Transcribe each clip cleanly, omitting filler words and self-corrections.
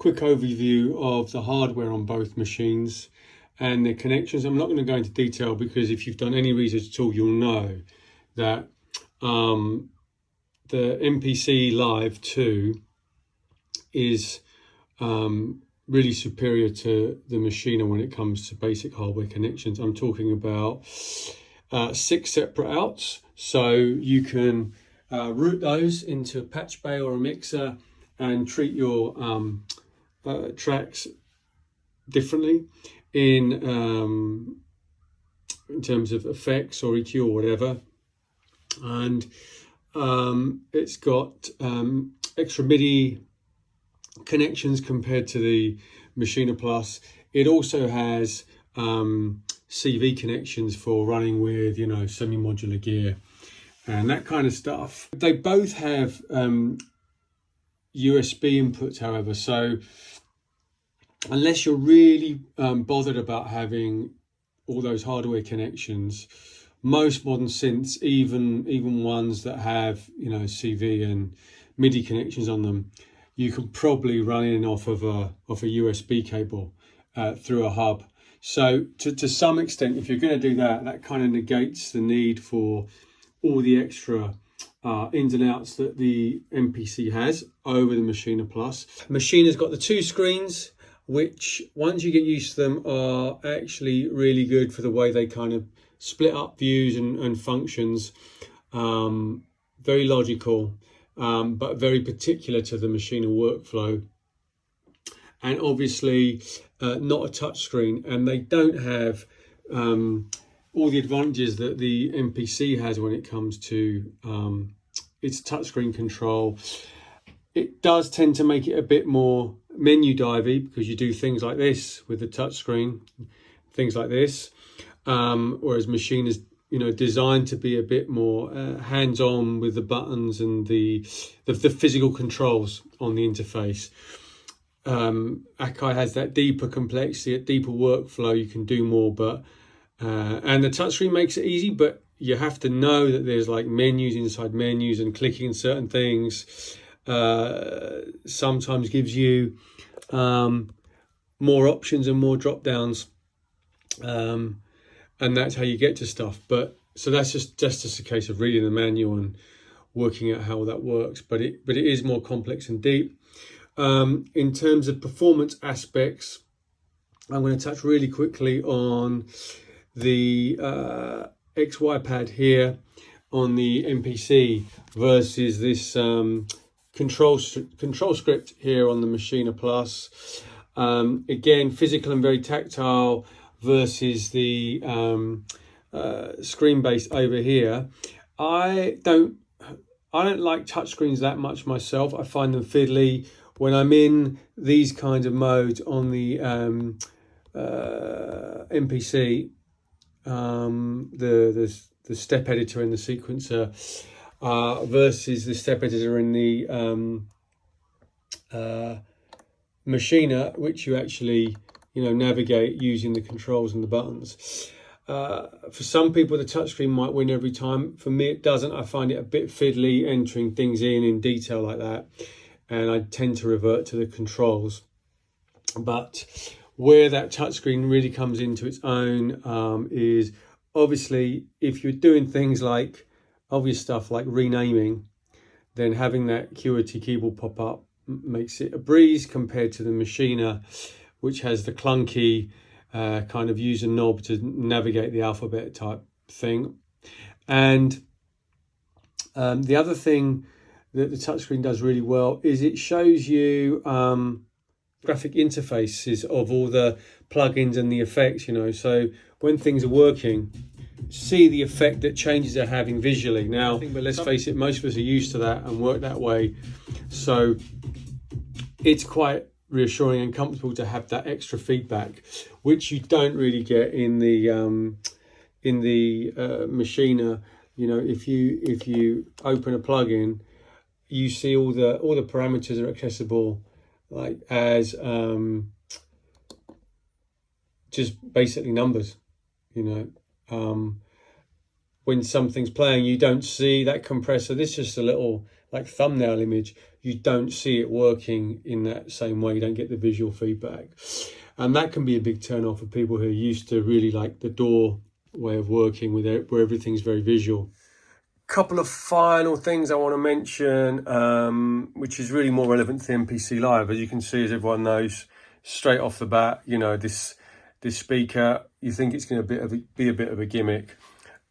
quick overview of the hardware on both machines and the connections. I'm not going to go into detail because if you've done any research at all, you'll know that the MPC Live II is really superior to the Maschine when it comes to basic hardware connections. I'm talking about 6 separate outs, so you can route those into a patch bay or a mixer and treat your tracks differently in terms of effects or EQ or whatever. And it's got extra MIDI connections compared to the Maschine Plus. It also has CV connections for running with, you know, semi-modular gear and that kind of stuff. They both have USB inputs, however, so unless you're really bothered about having all those hardware connections, most modern synths, even ones that have, you know, CV and MIDI connections on them, you can probably run in off of a USB cable through a hub. So to some extent, if you're going to do that, that kind of negates the need for all the extra ins and outs that the MPC has over the Maschine Plus. Maschine has got the 2 screens, which once you get used to them are actually really good for the way they kind of split up views and functions. Very logical, but very particular to the Maschine workflow. And obviously not a touch screen, and they don't have all the advantages that the MPC has when it comes to its touchscreen control. It does tend to make it a bit more menu divey because you do things like this with the touchscreen, things like this, whereas Maschine is, you know, designed to be a bit more hands-on with the buttons and the physical controls on the interface. Akai has that deeper complexity, a deeper workflow. You can do more, but and the touchscreen makes it easy, but you have to know that there's like menus inside menus, and clicking certain things sometimes gives you more options and more drop downs, and that's how you get to stuff. But so that's just a case of reading the manual and working out how that works. But it is more complex and deep. In terms of performance aspects, I'm going to touch really quickly on the XY pad here on the MPC versus this control script here on the Maschine Plus. Again, physical and very tactile versus the screen based over here. I don't like touchscreens that much myself. I find them fiddly. When I'm in these kinds of modes on the MPC, the step editor and the sequencer versus the step editor in the Maschine, which you actually, you know, navigate using the controls and the buttons. For some people, the touchscreen might win every time. For me, it doesn't. I find it a bit fiddly entering things in detail like that, and I tend to revert to the controls. But where that touchscreen really comes into its own is obviously if you're doing things like obvious stuff like renaming, then having that QWERTY keyboard pop up makes it a breeze compared to the Maschine, which has the clunky kind of use a knob to navigate the alphabet type thing. And the other thing that the touchscreen does really well is it shows you graphic interfaces of all the plugins and the effects, you know, so when things are working, see the effect that changes are having visually. Now, but let's face it, most of us are used to that and work that way, so it's quite reassuring and comfortable to have that extra feedback, which you don't really get in the Maschine. You know, if you open a plugin, you see all the parameters are accessible like as just basically numbers, you know. When something's playing, you don't see that compressor. This is just a little like thumbnail image. you don't see it working in that same way. You don't get the visual feedback. And that can be a big turn off for people who are used to really like the DAW way of working with it, where everything's very visual. Couple of final things I want to mention, which is really more relevant to the MPC Live. As you can see, as everyone knows, straight off the bat, you know, this speaker, you think it's going to be a bit of a gimmick.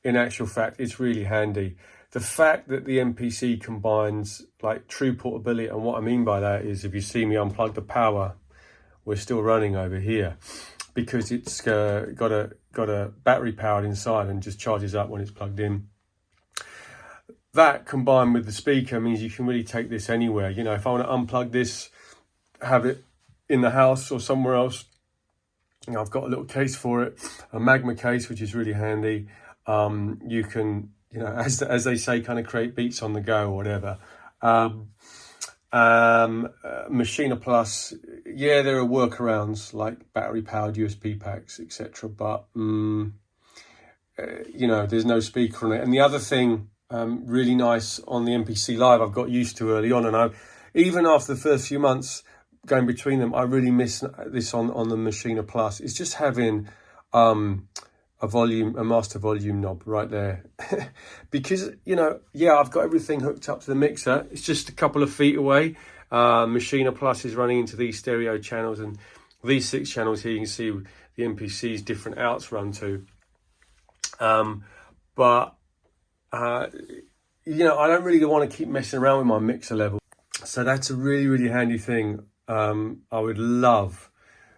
In actual fact, it's really handy. The fact that the MPC combines like true portability, and what I mean by that is, if you see me unplug the power, we're still running over here, because it's got a battery powered inside and just charges up when it's plugged in. That combined with the speaker means you can really take this anywhere. You know, if I want to unplug this, have it in the house or somewhere else, you know, I've got a little case for it, a Magma case, which is really handy. You can, you know, as they say, kind of create beats on the go or whatever. Maschine Plus, yeah, there are workarounds like battery powered USB packs, etc. But you know, there's no speaker on it. And the other thing, really nice on the MPC Live, I've got used to early on, and even after the first few months going between them, I really miss this on the Maschine Plus. It's just having a master volume knob right there. Because, you know, yeah, I've got everything hooked up to the mixer. It's just a couple of feet away. Maschine Plus is running into these stereo channels, and these 6 channels here, you can see the MPC's different outs run to. You know, I don't really want to keep messing around with my mixer level. So that's a really, really handy thing. I would love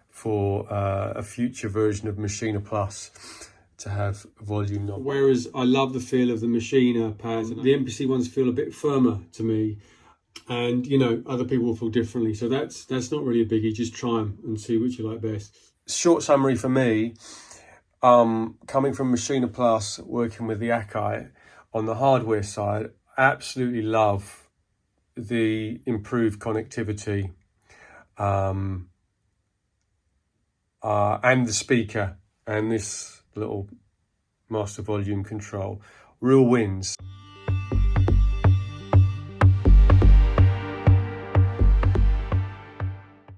for a future version of Maschine Plus to have volume knob. Whereas I love the feel of the Maschine pads, the MPC ones feel a bit firmer to me, and you know, other people will feel differently. So that's not really a biggie. Just try them and see which you like best. Short summary for me, coming from Maschine Plus, working with the Akai on the hardware side, absolutely love the improved connectivity and the speaker and this little master volume control. Real wins.